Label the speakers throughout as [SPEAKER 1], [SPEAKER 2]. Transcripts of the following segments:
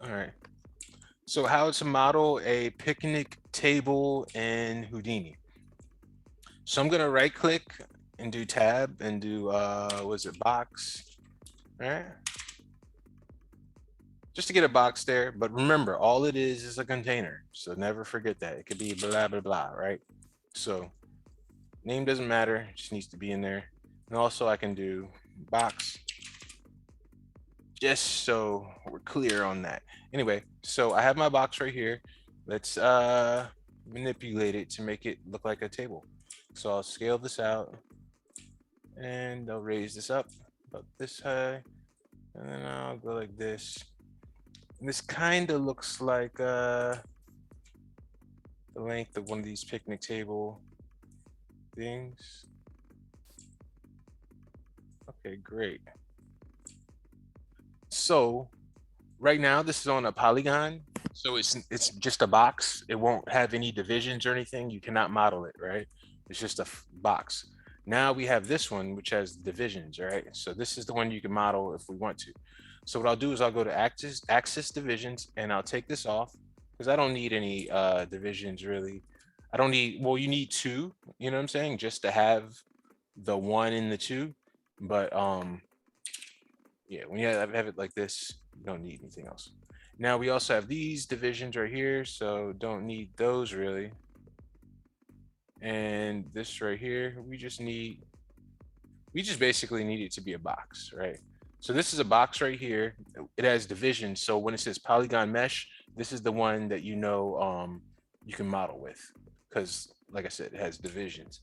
[SPEAKER 1] All right. So how to model a picnic table in Houdini. So I'm gonna right click and do tab and do was it box? All right. Just to get a box there. But remember, all it is a container. So never forget that. It could be blah blah blah, right? So name doesn't matter, it just needs to be in there. And also I can do box just so we're clear on that. Anyway, so I have my box right here. Let's manipulate it to make it look like a table. So I'll scale this out and I'll raise this up about this high, and then I'll go like this. And this kind of looks like the length of one of these picnic table things. Okay, great. So right now this is on a polygon, so it's just a box. It won't have any divisions or anything. You cannot model it, right? It's just a box. Now we have this one which has divisions, right? So this is the one you can model if we want to. So what I'll do is I'll go to axis divisions and I'll take this off because I don't need any divisions really. I don't need, well, you need two, you know what I'm saying, just to have the one and the two. But yeah, when you have it like this, you don't need anything else. Now we also have these divisions right here, so don't need those really. And this right here, we just basically need it to be a box, right? So this is a box right here. It has divisions. So when it says polygon mesh, this is the one that you can model with, because like I said, it has divisions.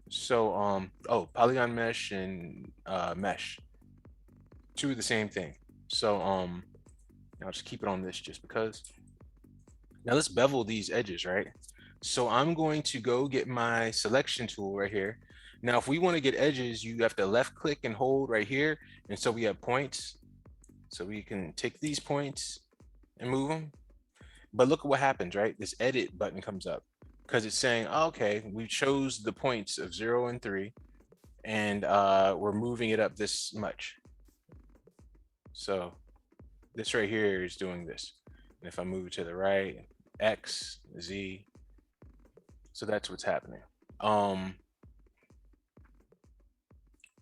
[SPEAKER 1] So oh, polygon mesh and mesh, two of the same thing. So I'll just keep it on this just because. Now let's bevel these edges, right? So I'm going to go get my selection tool right here. Now, if we want to get edges, you have to left click and hold right here. And so we have points. So we can take these points and move them. But look at what happens, right? This edit button comes up because it's saying, oh, okay, we chose the points of 0 and 3, and we're moving it up this much. So this right here is doing this. And if I move it to the right, X, Z, so that's what's happening. Um,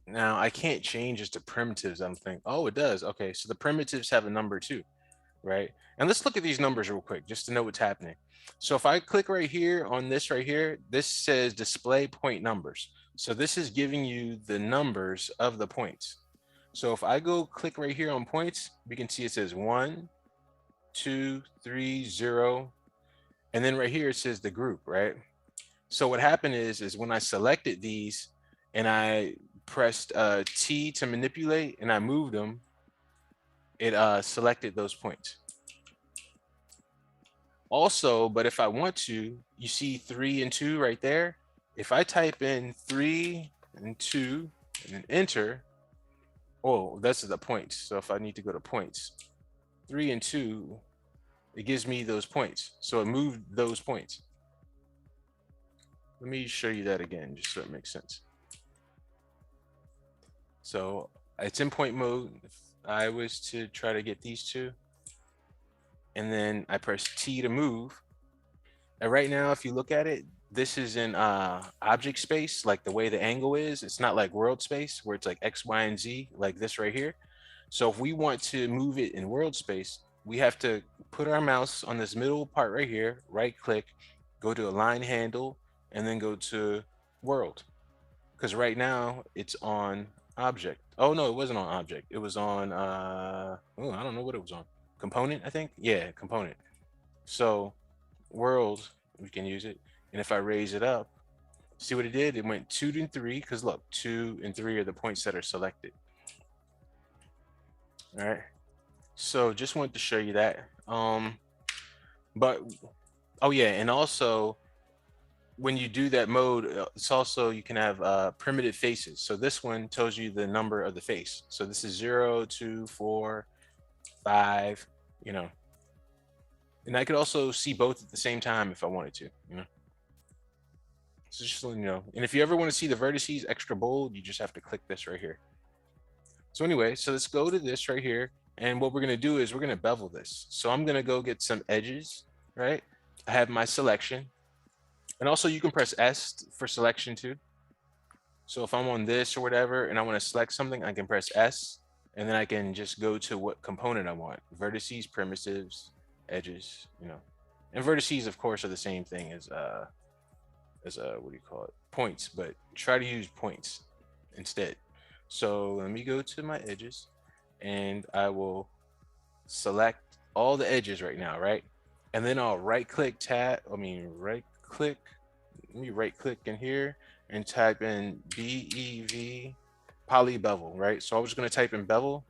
[SPEAKER 1] Now I can't change this to primitives. I'm thinking, oh, it does. Okay, so the primitives have a number too, right? And let's look at these numbers real quick just to know what's happening. So if I click right here on this right here, this says display point numbers. So this is giving you the numbers of the points. So if I go click right here on points, we can see it says 1, 2, 3, 0. And then right here it says the group, right? So what happened is when I selected these and I pressed T to manipulate and I moved them, it selected those points. Also, but if I want to, you see 3 and 2 right there. If I type in 3 and 2 and then enter, oh, that's the points. So if I need to go to points, 3 and 2, it gives me those points. So it moved those points. Let me show you that again, just so it makes sense. So it's in point mode. If I was to try to get these two, and then I press T to move. And right now, if you look at it, this is in object space, like the way the angle is. It's not like world space where it's like X, Y, and Z, like this right here. So if we want to move it in world space, we have to put our mouse on this middle part right here, right click, go to align handle, and then go to world. Because right now it's on object. Oh no, it wasn't on object. It was on oh, I don't know what it was on. Component, I think. Yeah, component. So world, we can use it. And if I raise it up, see what it did? It went 2 and 3, because look, 2 and 3 are the points that are selected. All right. So just wanted to show you that. But oh yeah, and also when you do that mode, it's also you can have primitive faces. So this one tells you the number of the face. So this is 0, 2, 4, 5, you know. And I could also see both at the same time if I wanted to, you know. So just so you know. And if you ever want to see the vertices extra bold, you just have to click this right here. So anyway, so let's go to this right here. And what we're gonna do is we're gonna bevel this. So I'm gonna go get some edges, right? I have my selection. And also you can press S for selection too. So if I'm on this or whatever and I want to select something, I can press S and then I can just go to what component I want. Vertices, primitives, edges, you know. And vertices, of course, are the same thing as what do you call it? Points, but try to use points instead. So let me go to my edges and I will select all the edges right now, right? And then I'll right click right click, let me right click in here and type in BEV poly bevel, right? So I was going to type in bevel,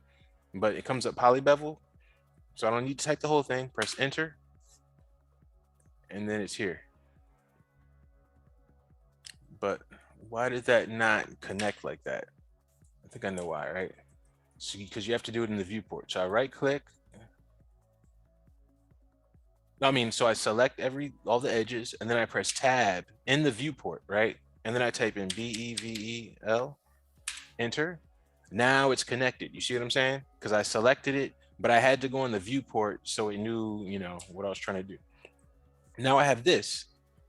[SPEAKER 1] but it comes up poly bevel. So I don't need to type the whole thing. Press enter. And then it's here. But why did that not connect like that? I think I know why, right? So because you have to do it in the viewport. So I right click. So I select all the edges and then I press tab in the viewport, right? And then I type in BEVEL, enter. Now it's connected. You see what I'm saying? Because I selected it, but I had to go in the viewport so it knew, what I was trying to do. Now I have this,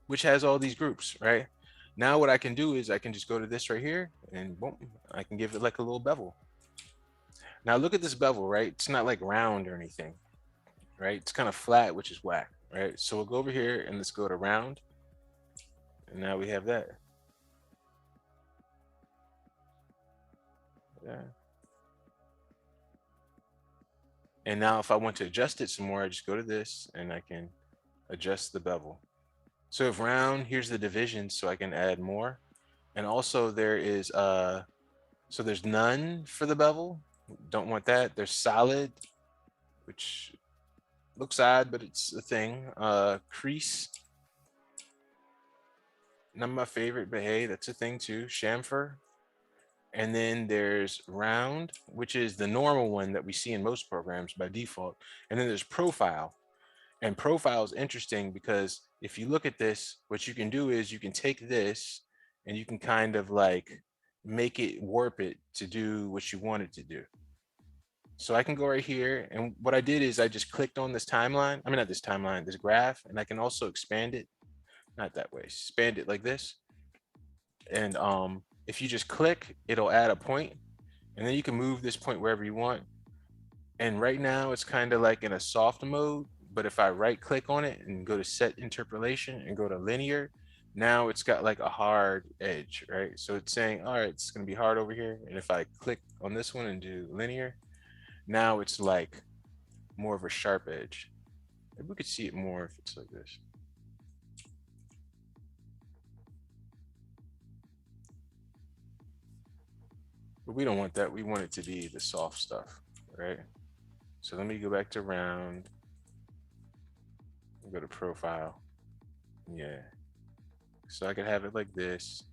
[SPEAKER 1] which has all these groups, right? Now what I can do is I can just go to this right here and boom, I can give it like a little bevel. Now look at this bevel, right? It's not like round or anything, right? It's kind of flat, which is whack, right? So we'll go over here and let's go to round. And now we have that. Yeah. And now if I want to adjust it some more, I just go to this and I can adjust the bevel. So if round, here's the division, so I can add more. And also there is so there's none for the bevel. Don't want that. There's solid, which looks odd, but it's a thing. Crease, not my favorite, but hey, that's a thing too. Chamfer. And then there's round, which is the normal one that we see in most programs by default. And then there's profile. And profile is interesting because if you look at this, what you can do is you can take this and you can kind of like make it warp it to do what you want it to do. So I can go right here. And what I did is I just clicked on this timeline. I mean, not this timeline, this graph, and I can also expand it, not that way, expand it like this. And if you just click, it'll add a point, and then you can move this point wherever you want. And right now it's kind of like in a soft mode, but if I right click on it and go to set interpolation and go to linear, now it's got like a hard edge, right? So it's saying, all right, it's gonna be hard over here. And if I click on this one and do linear, now it's like more of a sharp edge. Maybe we could see it more if it's like this. But we don't want that. We want it to be the soft stuff, right? So let me go back to round, go to profile. Yeah. So I could have it like this.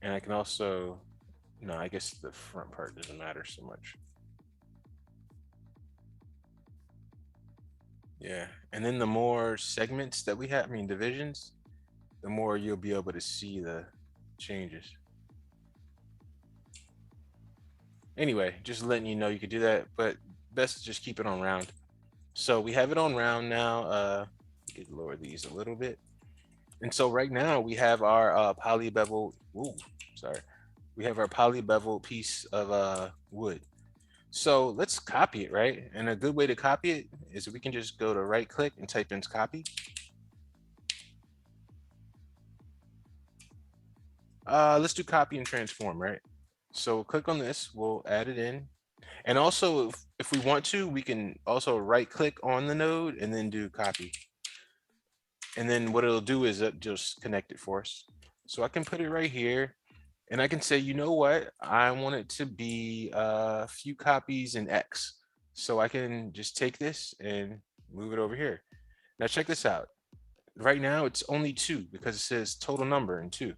[SPEAKER 1] And I can also, no, I guess the front part doesn't matter so much. Yeah. And then the more segments that we have, divisions, the more you'll be able to see the changes. Anyway, just letting you know you could do that, but best to just keep it on round. So we have it on round now. Could lower these a little bit. And so right now we have our poly bevel. Ooh, sorry. We have our poly bevel piece of wood. So let's copy it, right? And a good way to copy it is we can just go to right click and type in copy. Let's do copy and transform, right? So click on this, we'll add it in. And also, if we want to, we can also right click on the node and then do copy. And then what it'll do is it just connect it for us. So I can put it right here and I can say, you know what? I want it to be a few copies in X. So I can just take this and move it over here. Now check this out. Right now it's only 2 because it says total number in 2.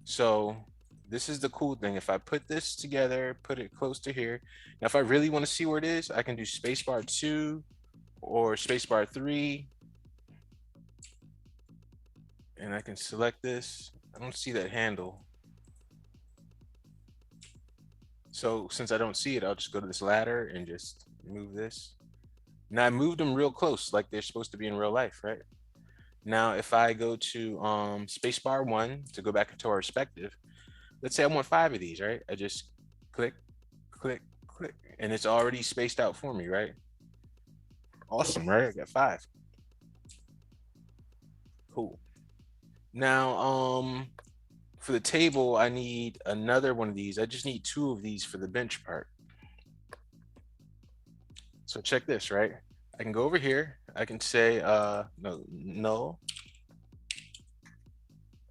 [SPEAKER 1] So this is the cool thing. If I put this together, put it close to here. Now, if I really want to see where it is, I can do spacebar 2 or spacebar 3. And I can select this. I don't see that handle. So since I don't see it, I'll just go to this ladder and just move this. Now I moved them real close, like they're supposed to be in real life, right? Now, if I go to spacebar 1 to go back into our perspective, let's say I want 5 of these, right? I just click, click, click, and it's already spaced out for me, right? Awesome, right? I got 5. Cool. Now, for the table, I need another one of these. I just need 2 of these for the bench part. So check this, right? I can go over here. I can say no, null,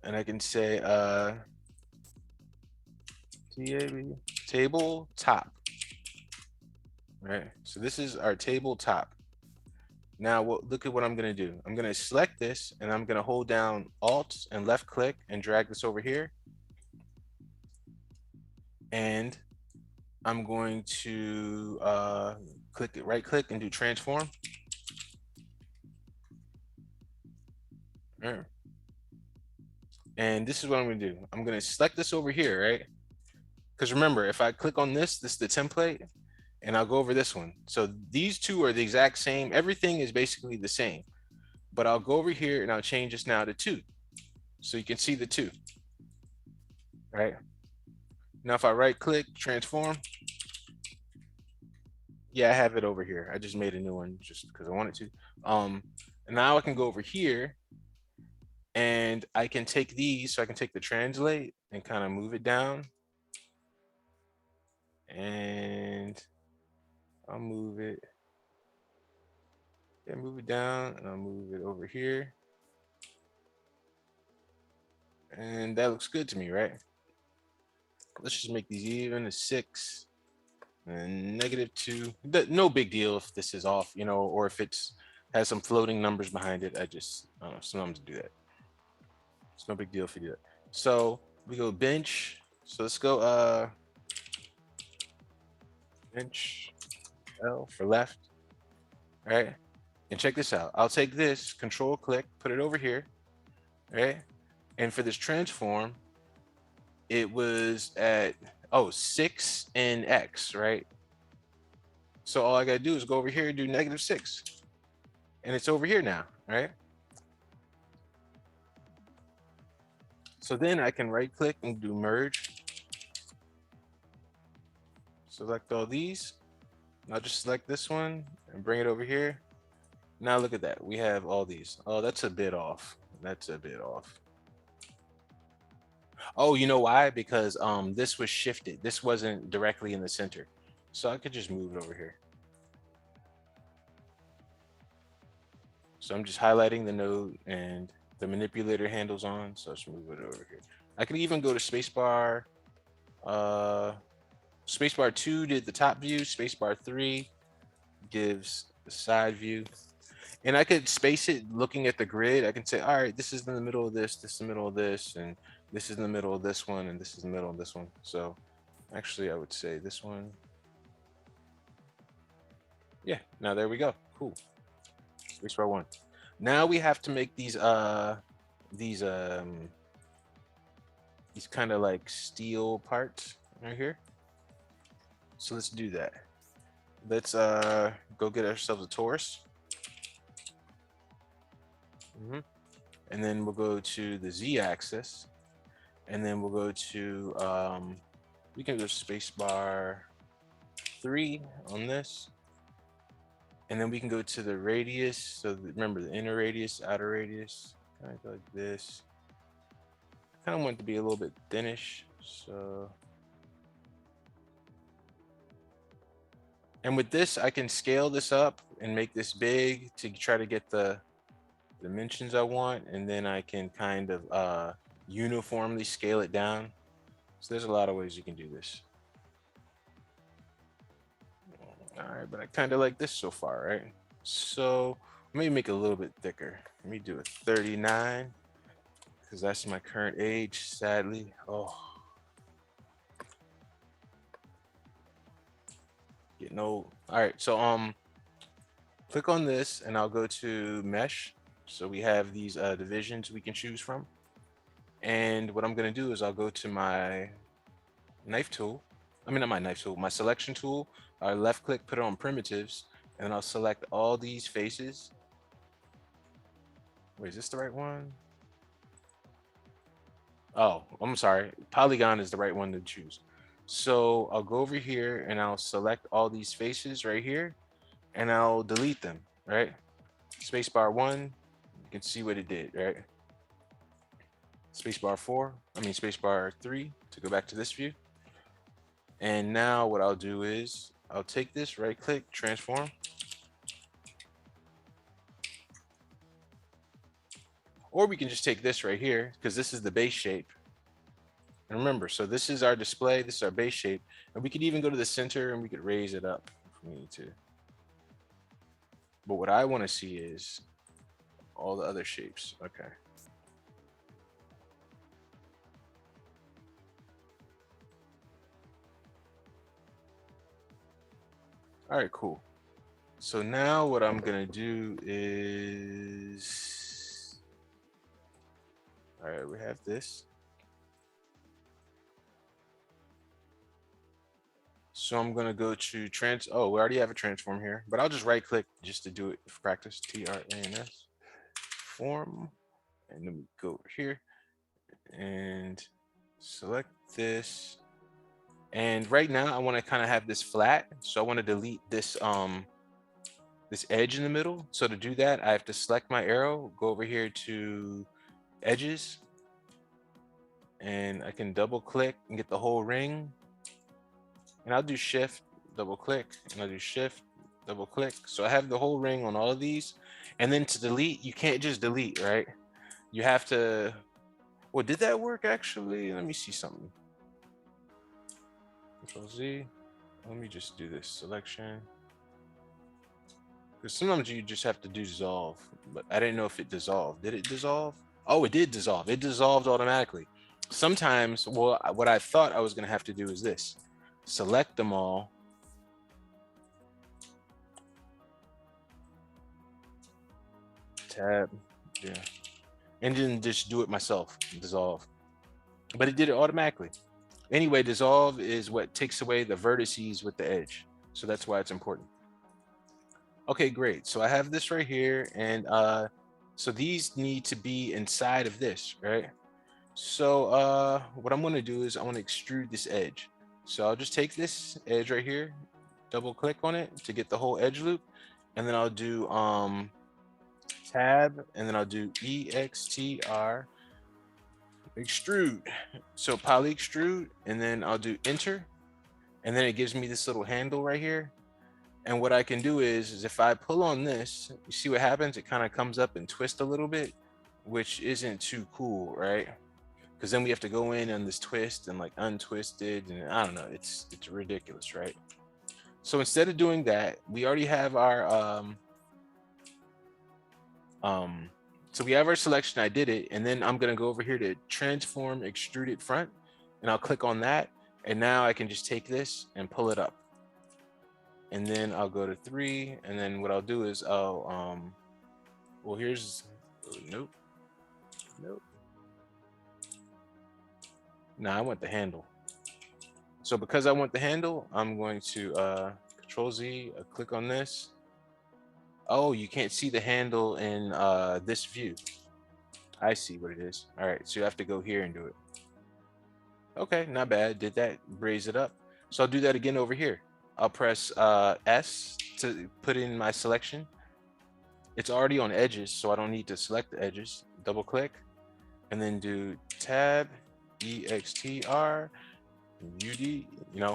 [SPEAKER 1] and I can say tab table top. Right. So this is our table top. Now, look at what I'm going to do. I'm going to select this and I'm going to hold down Alt and left click and drag this over here. And I'm going to right click and do transform. Right. And this is what I'm going to do. I'm going to select this over here, right? Because remember, if I click on this is the template, and I'll go over this one. So these two are the exact same. Everything is basically the same. But I'll go over here and I'll change this now to 2. So you can see the 2. Right? Now if I right click, transform. Yeah, I have it over here. I just made a new one just because I wanted to. And now I can go over here and I can take these. So I can take the translate and kind of move it down. And I'll move it. Yeah, move it down and I'll move it over here. And that looks good to me, right? Let's just make these even a 6 and -2. No big deal if this is off, you know, or if it's has some floating numbers behind it. I don't know, sometimes do that. It's no big deal if you do that. So we go bench. So let's go bench L for left. All right. And check this out. I'll take this, control click, put it over here. Right. And for this transform, it was at 6 and X, right? So all I gotta do is go over here and do -6. And it's over here now, right? So then I can right click and do merge. Select all these. I'll just select this one and bring it over here. Now look at that. We have all these. Oh, that's a bit off. That's a bit off. Oh, you know why? Because this was shifted. This wasn't directly in the center. So I could just move it over here. So I'm just highlighting the node and the manipulator handles on. So let's move it over here. I could even go to spacebar. Spacebar 2 did the top view. Spacebar 3 gives the side view. And I could space it looking at the grid. I can say, all right, this is in the middle of this is the middle of this, and this is in the middle of this one, and this is in the middle of this one. So actually, I would say this one. Yeah, now there we go. Cool. Spacebar 1. Now we have to make these kind of like steel parts right here. So let's do that. Let's go get ourselves a torus. And then we'll go to the z-axis, and then we'll go to we can go spacebar 3 on this, and then we can go to the radius. So remember the inner radius, outer radius, kind of like this. I kind of want it to be a little bit thinnish, so. And with this, I can scale this up and make this big to try to get the dimensions I want, and then I can kind of uniformly scale it down. So there's a lot of ways you can do this. All right, but I kind of like this so far, right? So let me make it a little bit thicker. Let me do a 39 because that's my current age, sadly. Oh, getting old. All right, so click on this and I'll go to mesh. So we have these divisions we can choose from. And what I'm gonna do is I'll go to my knife tool I mean, not my knife tool, my selection tool. I left click, put it on primitives, and I'll select all these faces. Wait, is this the right one? Oh, I'm sorry. Polygon is the right one to choose. So I'll go over here and I'll select all these faces right here and I'll delete them, right? Spacebar 1, you can see what it did, right? Spacebar 4, spacebar 3 to go back to this view. And now what I'll do is I'll take this, right click, transform. Or we can just take this right here because this is the base shape. And remember, so this is our display, this is our base shape. And we could even go to the center and we could raise it up if we need to. But what I want to see is all the other shapes. Okay. All right, cool. So now what I'm gonna do is, all right, we have this. So I'm gonna go to oh, we already have a transform here, but I'll just right click just to do it for practice, TRANS, form, and then we go over here and select this. And right now I wanna kind of have this flat. So I wanna delete this, this edge in the middle. So to do that, I have to select my arrow, go over here to edges, and I can double click and get the whole ring. And I'll do shift, double click, and I'll do shift, double click. So I have the whole ring on all of these. And then to delete, you can't just delete, right? You have to, well, did that work actually? Let me see something. Control Z. Let me just do this selection. Because sometimes you just have to do dissolve, but I didn't know if it dissolved. Did it dissolve? Oh, it did dissolve. It dissolved automatically. Sometimes, well, what I thought I was going to have to do is this. Select them all. Tab, yeah. And then just do it myself, dissolve. But it did it automatically. Anyway, dissolve is what takes away the vertices with the edge. So that's why it's important. Okay, great. So I have this right here. And so these need to be inside of this, right? So what I'm gonna do is I wanna extrude this edge. So I'll just take this edge right here, double click on it to get the whole edge loop. And then I'll do tab, and then I'll do EXTR, extrude. So poly extrude, and then I'll do enter. And then it gives me this little handle right here. And what I can do is if I pull on this, you see what happens? It kind of comes up and twists a little bit, which isn't too cool, right? Because then we have to go in on this twist and like untwist it, and I don't know, it's ridiculous, right? So instead of doing that, we already have our so we have our selection. I did it, and then I'm gonna go over here to transform extruded front, and I'll click on that, and now I can just take this and pull it up, and then I'll go to 3, and then what I'll do is I'll well, here's, nope, no, I want the handle. So because I want the handle, I'm going to Control Z, click on this. Oh, you can't see the handle in this view. I see what it is. All right, so you have to go here and do it. Okay, not bad. Did that, raise it up. So I'll do that again over here. I'll press S to put in my selection. It's already on edges, so I don't need to select the edges. Double click, and then do tab, EXTR, UD,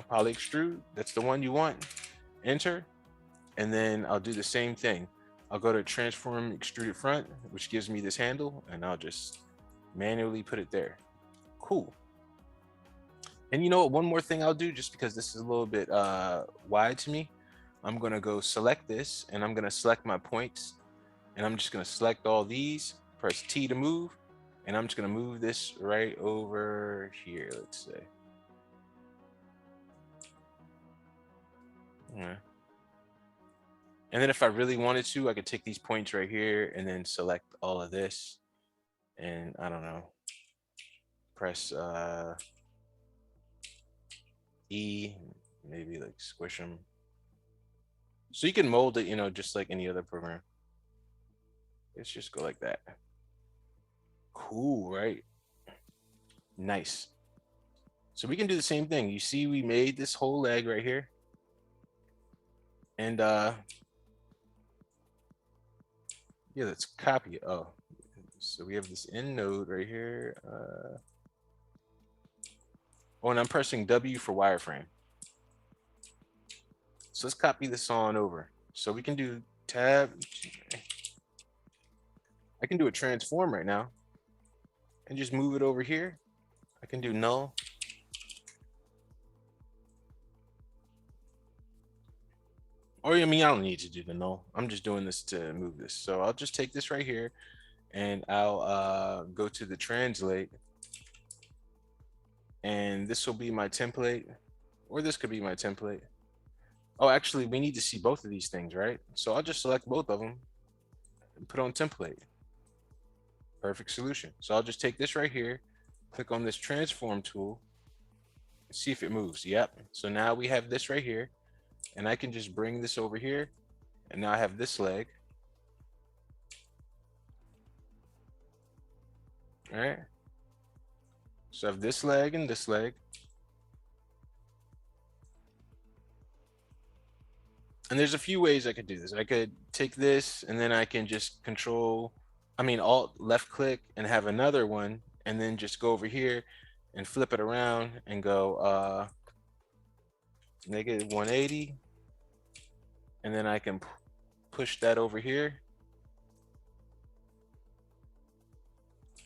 [SPEAKER 1] poly extrude. That's the one you want. Enter, and then I'll do the same thing. I'll go to transform extruded front, which gives me this handle, and I'll just manually put it there. Cool. And you know what, one more thing I'll do, just because this is a little bit wide to me, I'm gonna go select this, and I'm gonna select my points, and I'm just gonna select all these, press T to move, and I'm just gonna move this right over here, let's say. Yeah. And then if I really wanted to, I could take these points right here and then select all of this, and I don't know, press E, maybe like squish them. So you can mold it, you know, just like any other program. Let's just go like that. Cool, right? Nice. So we can do the same thing. You see, we made this whole leg right here. And yeah, let's copy it. Oh, so we have this end node right here. Oh, and I'm pressing W for wireframe. So let's copy this on over. So we can do tab. I can do a transform right now and just move it over here. I can do null. Or I mean, I don't need to do the null. I'm just doing this to move this. So I'll just take this right here and I'll go to the translate. And this will be my template, or this could be my template. Oh, actually, we need to see both of these things, right? So I'll just select both of them and put on template. Perfect solution. So I'll just take this right here, click on this transform tool, and see if it moves. Yep. So now we have this right here, and I can just bring this over here, and now I have this leg. All right. So I have this leg and this leg. And there's a few ways I could do this. I could take this and then I can just alt left click and have another one, and then just go over here and flip it around and go -180. And then I can push that over here.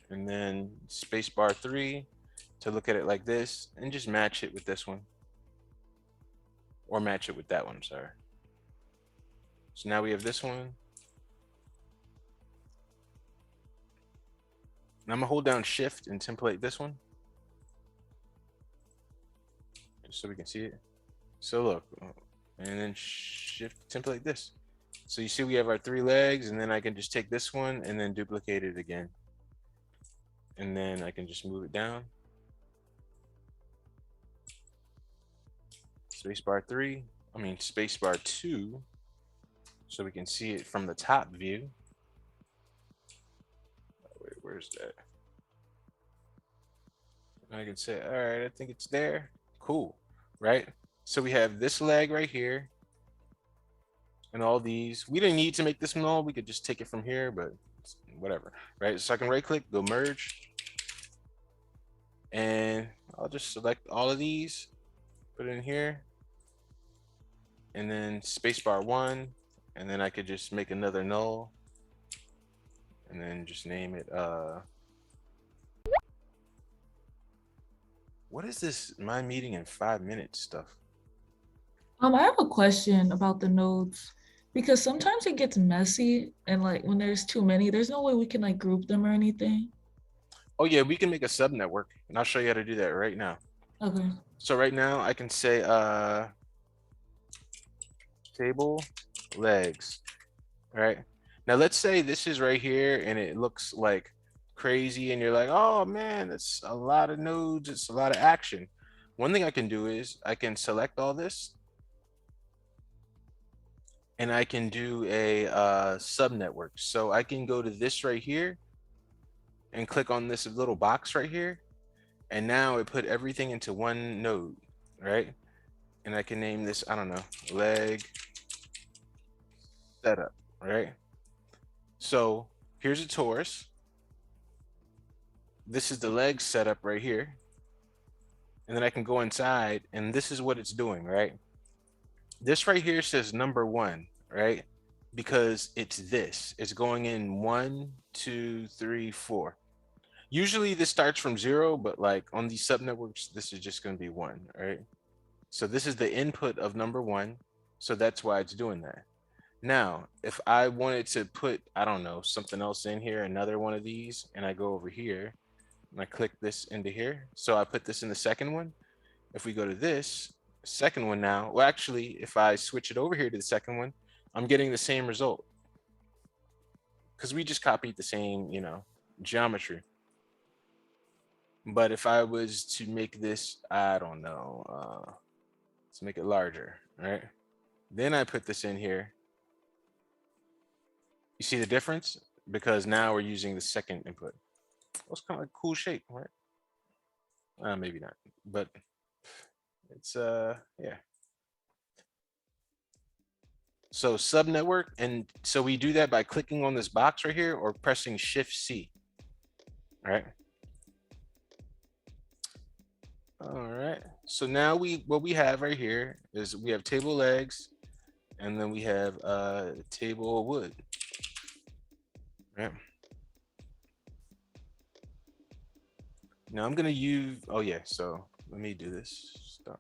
[SPEAKER 1] And then spacebar 3 to look at it like this, and just match it with this one. Or match it with that one, I'm sorry. So now we have this one. And I'm gonna hold down shift and template this one, just so we can see it. So look, and then shift template this. So you see we have our 3 legs, and then I can just take this one and then duplicate it again. And then I can just move it down. Spacebar 3, spacebar 2, so we can see it from the top view. Wait, where's that? And I can say, all right, I think it's there. Cool, right? So we have this leg right here and all these. We didn't need to make this null. We could just take it from here, but whatever, right? So I can right click, go merge, and I'll just select all of these, put it in here, and then spacebar 1, and then I could just make another null, and then just name it what is this my meeting in 5 minutes stuff?
[SPEAKER 2] I have a question about the nodes because sometimes it gets messy and like when there's too many, there's no way we can like group them or anything.
[SPEAKER 1] Oh yeah, we can make a sub network, and I'll show you how to do that right now.
[SPEAKER 2] Okay.
[SPEAKER 1] So right now I can say table legs. All right. Now let's say this is right here and it looks like crazy and you're like, oh man, it's a lot of nodes, it's a lot of action. One thing I can do is I can select all this and I can do a sub network. So I can go to this right here and click on this little box right here. And now it put everything into one node, right? And I can name this, I don't know, leg setup, right? So here's a torus. This is the leg setup right here. And then I can go inside and this is what it's doing, right? This right here says number 1, right? Because it's going in 1, 2, 3, 4. Usually this starts from 0, but like on these subnetworks, this is just going to be 1, right? So this is the input of number 1. So that's why it's doing that. Now, if I wanted to put, I don't know, something else in here, another one of these, and I go over here and I click this into here. So I put this in the second one. If we go to this second one now, well, actually, if I switch it over here to the second one, I'm getting the same result because we just copied the same, geometry. But if I was to make this, I don't know, Let's make it larger, right? Then I put this in here. You see the difference? Because now we're using the second input. It's kind of like a cool shape, right? Maybe not, but it's yeah. So subnetwork, and so we do that by clicking on this box right here or pressing Shift C. All right. All right. So now what we have right here is we have table legs, and then we have table wood. Right. Now I'm gonna use. Oh yeah. So let me do this. Stop.